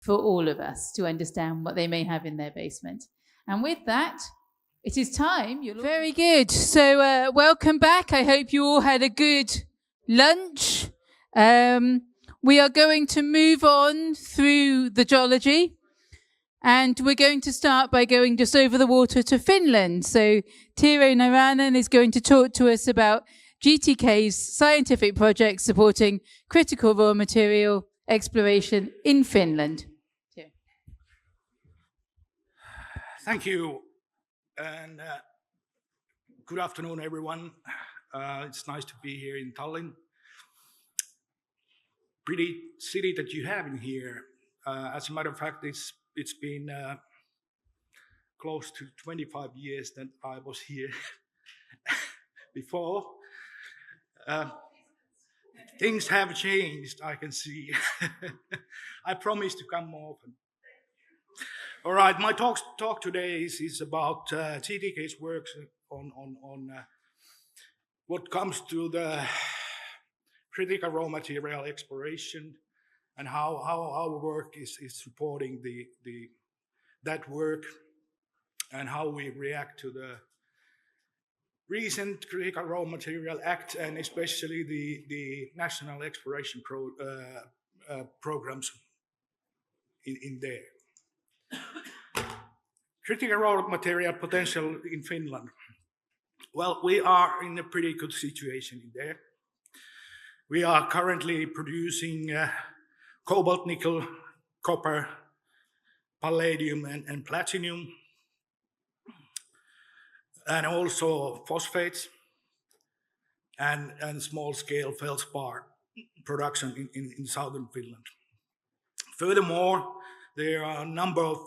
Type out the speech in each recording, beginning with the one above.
for all of us to understand what they may have in their basement. And with that, it is time. Very good. So welcome back. I hope you all had a good lunch. We are going to move on through the geology. And we're going to start by going just over the water to Finland. So Tero Niiranen is going to talk to us about GTK's scientific project supporting critical raw material exploration in Finland. Thank you, and good afternoon, everyone. It's nice to be here in Tallinn. Pretty city that you have in here. As a matter of fact, it's been close to 25 years that I was here before. Things have changed, I can see. I promise to come more often. All right, my talk today is about GTK's work on what comes to the critical raw material exploration and how our work is supporting that work and how we react to the recent Critical Raw Material Act and especially the national exploration programs in there. Critical raw material potential in Finland. Well, we are in a pretty good situation in there. We are currently producing cobalt, nickel, copper, palladium, and platinum, and also phosphates and small-scale feldspar production in southern Finland. Furthermore, there are a number of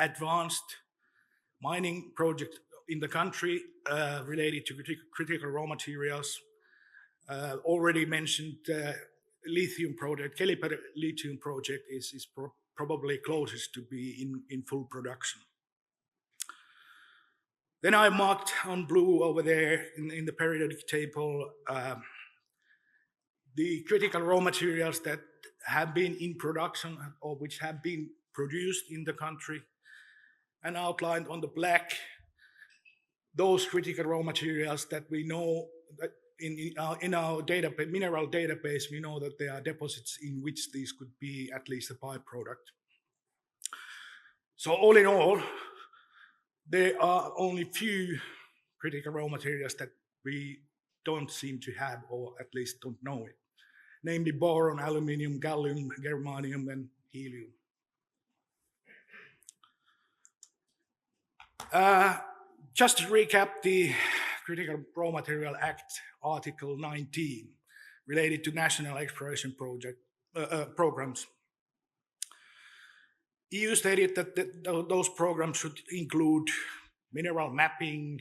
advanced mining projects in the country related to critical raw materials. Already mentioned lithium project, Keliber lithium project is probably closest to be in full production. Then I marked on blue over there in the periodic table the critical raw materials that have been in production or which have been produced in the country, and outlined on the black those critical raw materials that we know that in our mineral database, we know that there are deposits in which these could be at least a byproduct. So all in all, there are only few critical raw materials that we don't seem to have, or at least don't know it, namely boron, aluminium, gallium, germanium, and helium. Just to recap the Critical Raw Material Act, Article 19, related to national exploration programs. EU stated that those programs should include mineral mapping,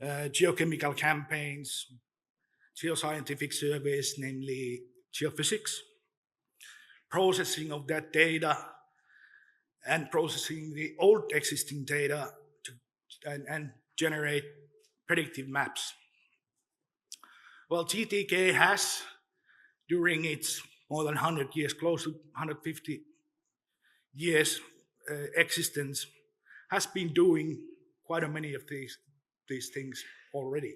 geochemical campaigns, geoscientific surveys, namely geophysics, processing of that data, and processing the old existing data and generate predictive maps. Well, GTK has, during its more than 100 years, close to 150 years existence, has been doing quite a many of these things already.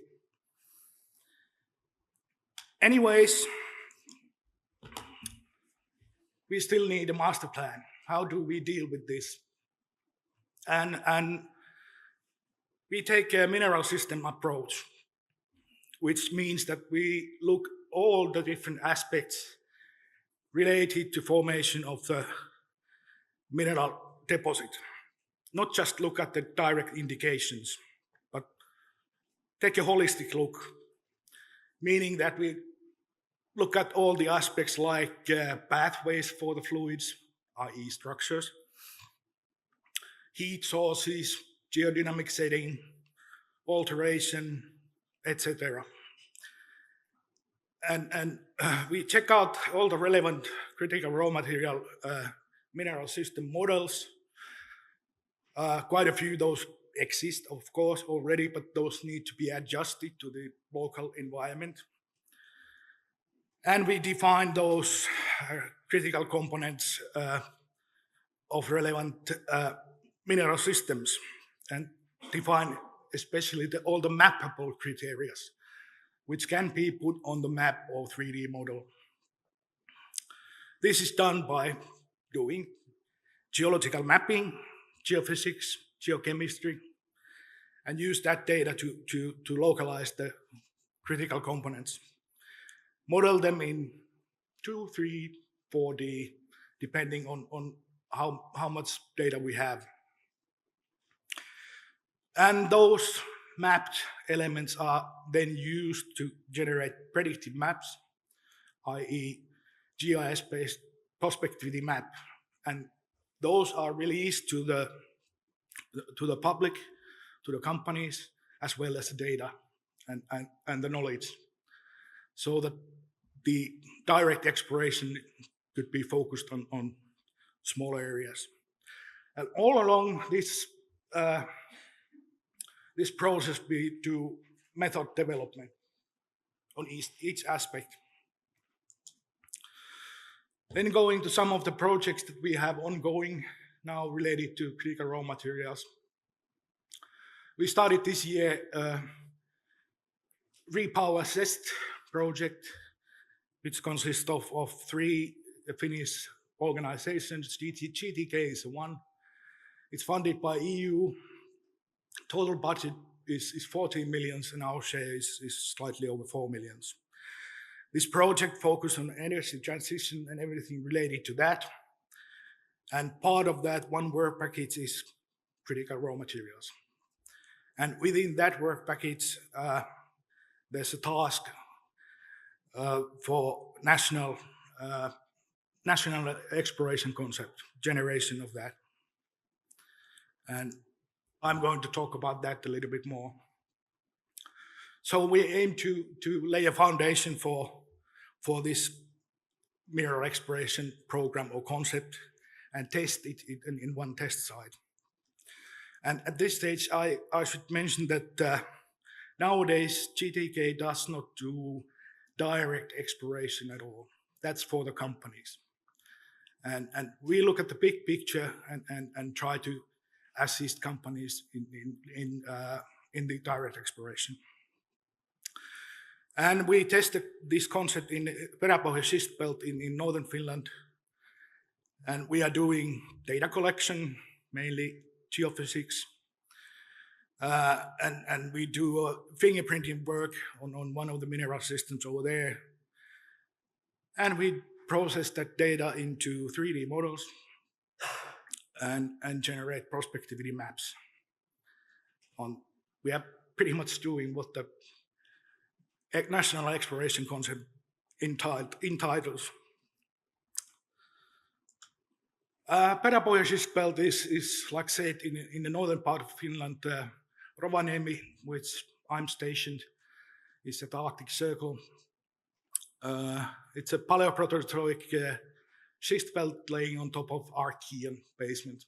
Anyways, we still need a master plan. How do we deal with this? And we take a mineral system approach, which means that we look all the different aspects related to formation of the mineral deposit. Not just look at the direct indications, but take a holistic look, meaning that we look at all the aspects like pathways for the fluids, i.e. structures, heat sources, geodynamic setting, alteration, etc. And we check out all the relevant critical raw material mineral system models. Quite a few of those exist, of course, already, but those need to be adjusted to the local environment. And we define those critical components of relevant mineral systems and define especially all the mappable criteria which can be put on the map or 3D model. This is done by doing geological mapping, geophysics, geochemistry, and use that data to localize the critical components. Model them in 2, 3, 4D, depending on how much data we have. And those mapped elements are then used to generate predictive maps, i.e. GIS-based prospectivity map. And those are released to the public, to the companies, as well as the data and the knowledge, so that the direct exploration could be focused on smaller areas. And all along this process, we do method development on each aspect. Then going to some of the projects that we have ongoing now related to critical raw materials. We started this year Repower Assist project, which consists of 3 Finnish organizations. GTK is one. It's funded by EU. Total budget is 14 million, and our share is slightly over 4 million. This project focuses on energy transition and everything related to that. And part of that one work package is critical raw materials. And within that work package, there's a task for national exploration concept, generation of that. And I'm going to talk about that a little bit more. So we aim to lay a foundation for this mineral exploration program or concept and test it in one test site. And at this stage, I should mention that nowadays GTK does not do direct exploration at all. That's for the companies. And we look at the big picture and try to assist companies in the direct exploration. And we tested this concept in Peräpohja schist belt in northern Finland. And we are doing data collection, mainly geophysics. And we do fingerprinting work on one of the mineral systems over there. And we process that data into 3D models and generate prospectivity maps. We are pretty much doing what the national exploration concept entitles. Peräpohja schist belt is, like I said, in the northern part of Finland. Rovaniemi, which I'm stationed, is at the Arctic Circle. It's a paleoproterozoic schist belt laying on top of Archean basement.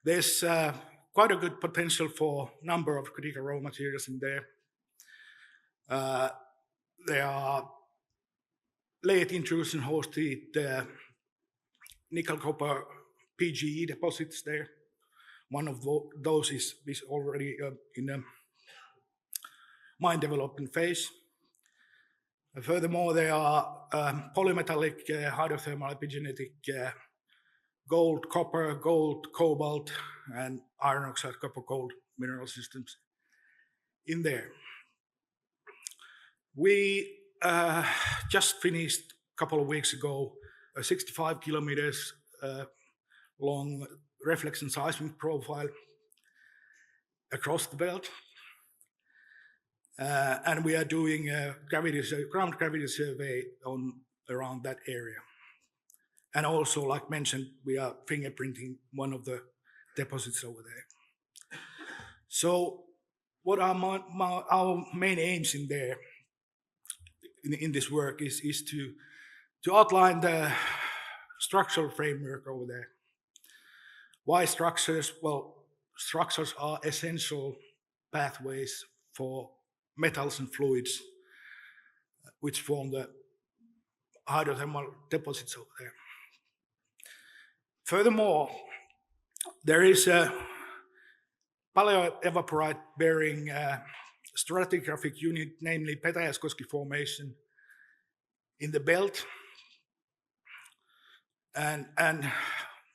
There's quite a good potential for a number of critical raw materials in there. There are late intrusion hosted nickel copper PGE deposits there. One of those is already in a mine development phase. Furthermore, there are polymetallic hydrothermal epigenetic gold, copper, gold, cobalt, and iron oxide copper gold mineral systems in there. We just finished a couple of weeks ago a 65 kilometers long reflection seismic profile across the belt. And we are doing a ground gravity survey around that area. And also, like mentioned, we are fingerprinting one of the deposits over there. So what are our main aims in there, in this work, is to outline the structural framework over there. Why structures? Well, structures are essential pathways for metals and fluids, which form the hydrothermal deposits over there. Furthermore, there is a paleoevaporite bearing stratigraphic unit, namely Petäjäskoski Formation, in the belt. And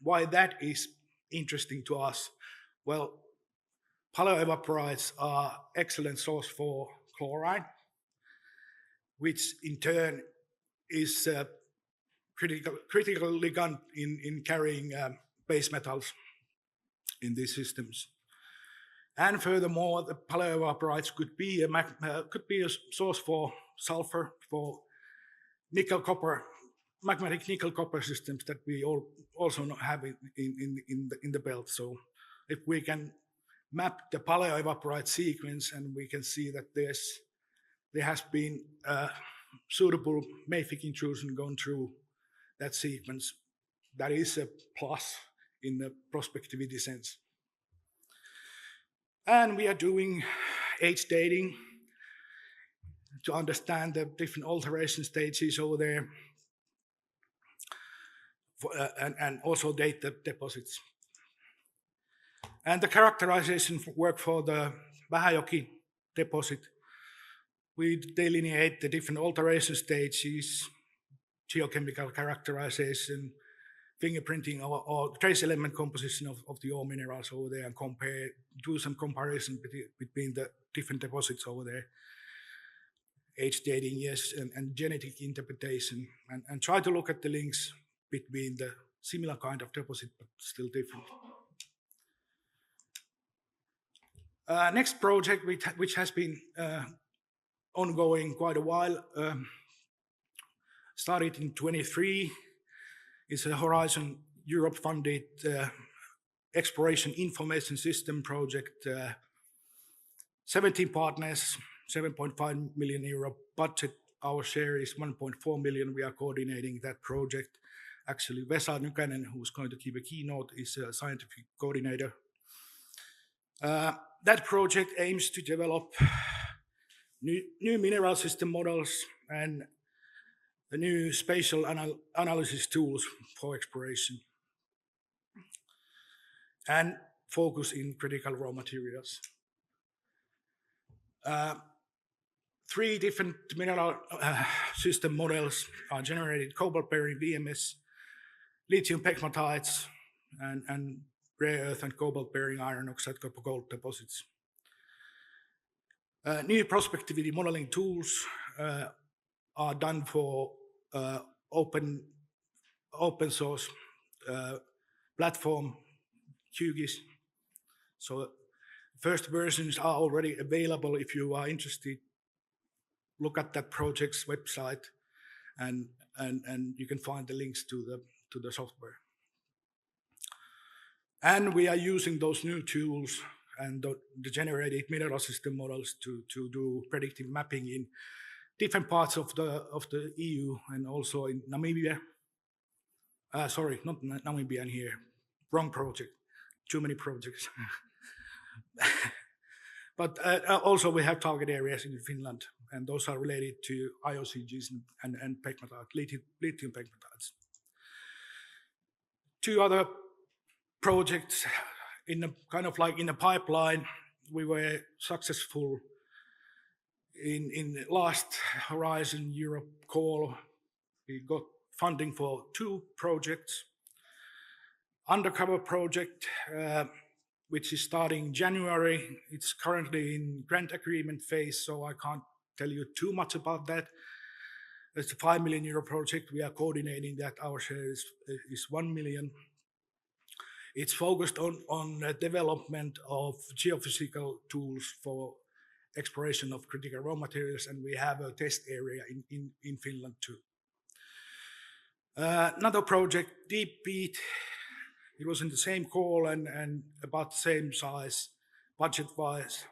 why that is interesting to us? Well, paleoevaporites are excellent source for chloride, which in turn is a critical ligand in carrying base metals in these systems. And furthermore, the paleoevaporites could be a source for sulfur, for nickel copper, magmatic nickel copper systems that we also have in the belt. So if we can map the paleoevaporite sequence, and we can see that there has been suitable mafic intrusion going through that sequence, that is a plus in the prospectivity sense. And we are doing age dating to understand the different alteration stages over there, and also date the deposits. And the characterization work for the Vähäjoki deposit, we delineate the different alteration stages, geochemical characterization, fingerprinting, or trace element composition of the ore minerals over there, and do some comparison between the different deposits over there. Age dating, yes, and genetic interpretation, and try to look at the links between the similar kind of deposit, but still different. Next project, which has been ongoing quite a while, started in 23, is a Horizon Europe-funded exploration information system project. 17 partners, 7.5 million euro budget. Our share is 1.4 million. We are coordinating that project. Actually, Vesa Nykänen, who's going to give a keynote, is a scientific coordinator. That project aims to develop new mineral system models and new spatial analysis tools for exploration, and focus in critical raw materials. 3 different mineral system models are generated: cobalt-bearing VMS, lithium pegmatites, and rare earth and cobalt-bearing iron oxide copper gold deposits. New prospectivity modeling tools are done for open source platform QGIS. So first versions are already available. If you are interested, look at that project's website, and you can find the links to the software. And we are using those new tools and the generated mineral system models to do predictive mapping in different parts of the EU, and also in Namibia. Sorry, not Namibia here. Wrong project. Too many projects. But also we have target areas in Finland, and those are related to IOCGs and pegmatite, lithium pegmatites. 2 other projects in a pipeline. We were successful in last Horizon Europe call. We got funding for 2 projects. Undercover project, which is starting January. It's currently in grant agreement phase, so I can't tell you too much about that. It's a 5 million euro project. We are coordinating that. Our share is 1 million. It's focused on the development of geophysical tools for exploration of critical raw materials, and we have a test area in Finland too. Another project, Deep Beat. It was in the same call and about the same size, budget-wise.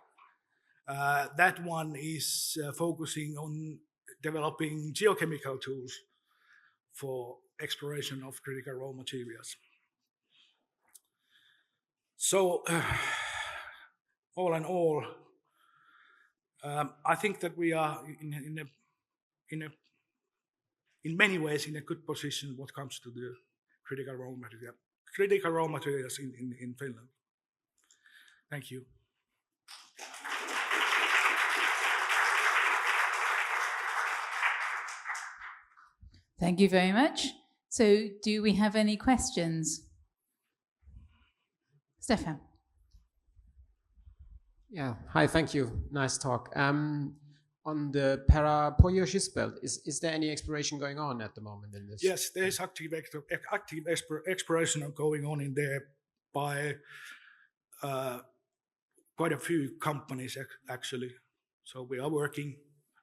That one is focusing on developing geochemical tools for exploration of critical raw materials. So, all in all, I think that we are in many ways in a good position when it comes to the critical raw critical raw materials in Finland. Thank you. Thank you very much. So do we have any questions? Stefan. Yeah, hi, thank you. Nice talk. On the Para-Pohjois schist belt, is there any exploration going on at the moment in this? Yes, there is active exploration going on in there by quite a few companies actually. So we are working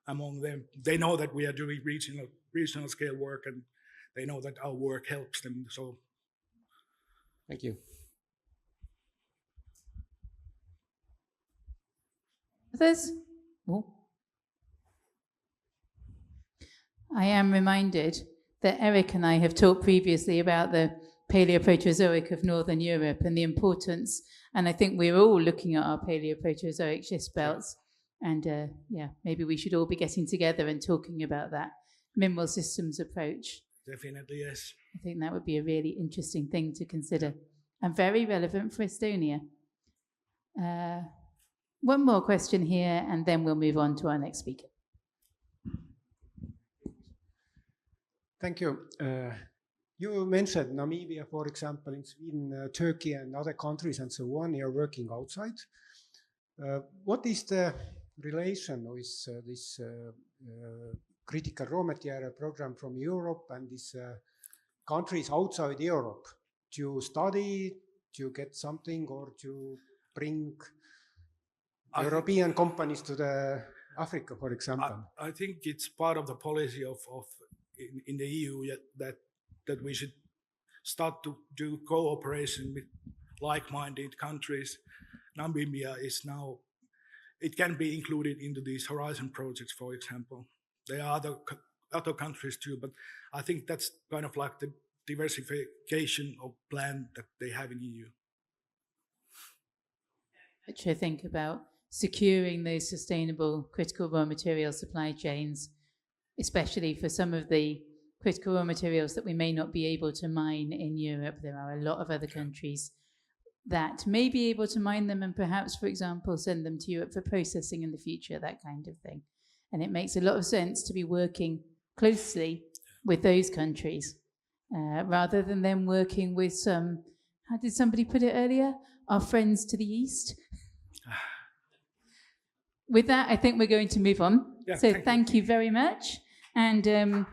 among them. They know that we are doing regional scale work, and they know that our work helps them. So, thank you. Others? Oh. I am reminded that Eric and I have talked previously about the Paleoproterozoic of Northern Europe and the importance, and I think we're all looking at our Paleoproterozoic schist belts, and yeah, maybe we should all be getting together and talking about that mineral systems approach. definitely, yes. I think that would be a really interesting thing to consider and very relevant for Estonia. One more question here, and then we'll move on to our next speaker. Thank you. You mentioned Namibia, for example, in Sweden, Turkey, and other countries, and so on. You're working outside. What is the relation with this critical raw material program from Europe and these countries outside Europe? Do you study? Do you get something, or do you bring European companies to the Africa, for example? I think it's part of the policy of in the EU that we should start to do cooperation with like-minded countries. Namibia is now, it can be included into these Horizon projects, for example. There are other countries too, but I think that's kind of like the diversification of plan that they have in EU. Which I think about securing those sustainable critical raw material supply chains, especially for some of the critical raw materials that we may not be able to mine in Europe. There are a lot of other countries that may be able to mine them and perhaps, for example, send them to Europe for processing in the future, that kind of thing. And it makes a lot of sense to be working closely with those countries rather than them working with some, how did somebody put it earlier? Our friends to the east. With that, I think we're going to move on. Yeah, so thank you very much. And